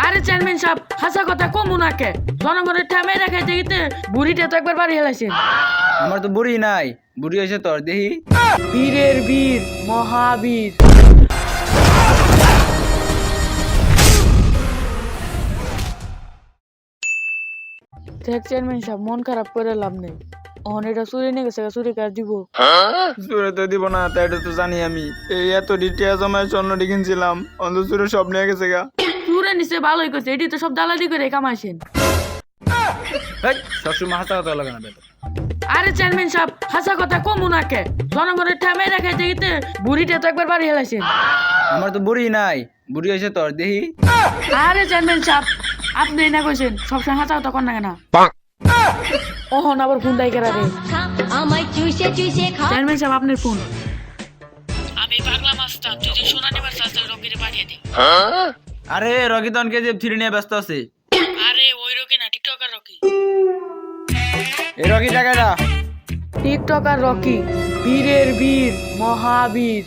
আরে চেয়ারম্যান সাহেব হাসা কথা কমু নাকে জনগণের ঠামে রাখাইতে গিতে বুড়িটা তো একবার বাড়ি হেলাইছেন। আমার তো বুড়ি নাই, বুড়ি হয়েছে তোর দেহি। বীরের বীর মহাবীর। দেখ চেয়ারম্যান সাহেব মন খারাপ করে লাভ নেই, অন এটা চুরি নিয়ে গেছে, চুরি কার দিব? চুরে তো দিব না, তাই এটা তো জানি আমি। এই এত ডিটিয়া জমায় স্বর্ণটি কিনছিলাম, অন্ধ চুরে সব নিয়ে গেছে গা। চুরে নিচে ভালোই করছে, এটি তো সব দালালি করে কামাইছেন। সবসময় হাসা কথা লাগে না বেটা। আরে চেয়ারম্যান সাহেব হাসা কথা কমু নাকে জনগণের ঠামে রাখাইতে গিতে বুড়িটা তো একবার বাড়ি হেলাইছেন। আমার তো বুড়ি নাই, বুড়ি হয়েছে তোর দেহি। আরে চেয়ারম্যান সাহেব আপনি না কইছেন সবসময় হাসা কথা কর না কেন? ওহন আবার ফোন দাই কেরা রে। চেয়ারম্যান সাহেব আপনার ফোন। আমি পাগলা মাস্টার, যদি সোনা নেবার চাস তাহলে রকিরে পাঠিয়ে দে। আরে রকি তনকে যে থ্রি নিয়ে ব্যস্ত আছে। আরে ওই রকি না, টিকটকার রকি। এই রকি টাকাটা টিকটকার রকি, বীরের বীর মহাবীর।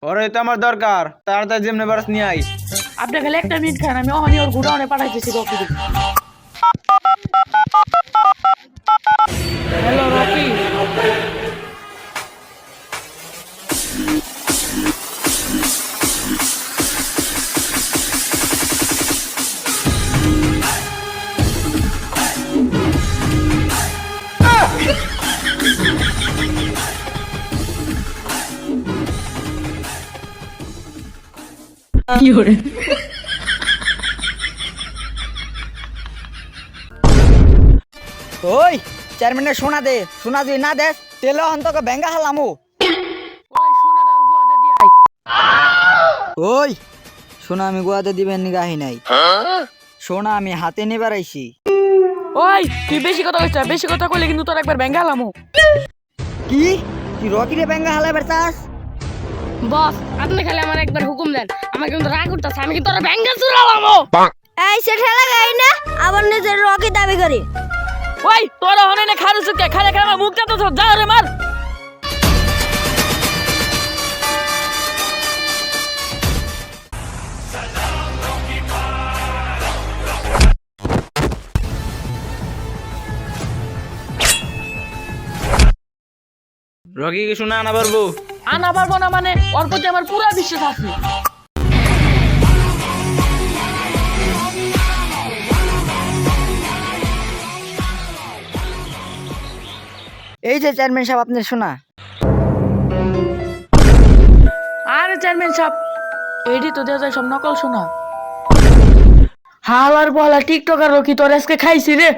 ওরে তো আমার দরকার, তাড়াতাড়ি যেমনি বারস নিয়ে আই। আপনি খালি একটা মিনিট খান, আমি ওখানে ওর গুডাউনে পাঠাইতেছি রকি। Hello Rocky. ওই চেয়ারম্যানের সোনা দে, সোনা যদি না দে তেলে অন্তকে ব্যাঙ্গা হালামু। ওই সোনাটা ওর গুয়াতে দিয়ে আই। ওই সোনা আমি গোয়াতে দিবেন নিগাহি নাই, সোনা আমি হাতে নিবার আইছি। ওই তুই বেশি কথা কইছ, বেশি কথা কইলে কিন্তু তোর একবার ব্যাঙ্গা হালামু। কি তুই রকিরে ব্যাঙ্গা হালাইবার চাস? বস আপনি খালি আমার একবার হুকুম দেন, আমার কিন্তু রাগ উঠতেছে, আমি কিন্তু ওরা ব্যাঙ্গা চুরালামো। এই সেটা লাগাই না, আবার নিজের রকি দাবি করি। ওই তোরা হনে না খারু সুকে খালে খালে আমার মুখটা তো যা রে মার। রকি কি শোনা আনা পারবো? আনা পারবো না মানে ওর প্রতি আমার পুরো বিশ্বাস আছে। এই যে চেয়ারম্যান সাহেব আপনার সোনা। আরে চেয়ারম্যান সাহেব এইটি তো দেওয়া যায় সব নকল শোনা। হালার বলা টিকটকার রকি তোর আজকে খাইছি রে।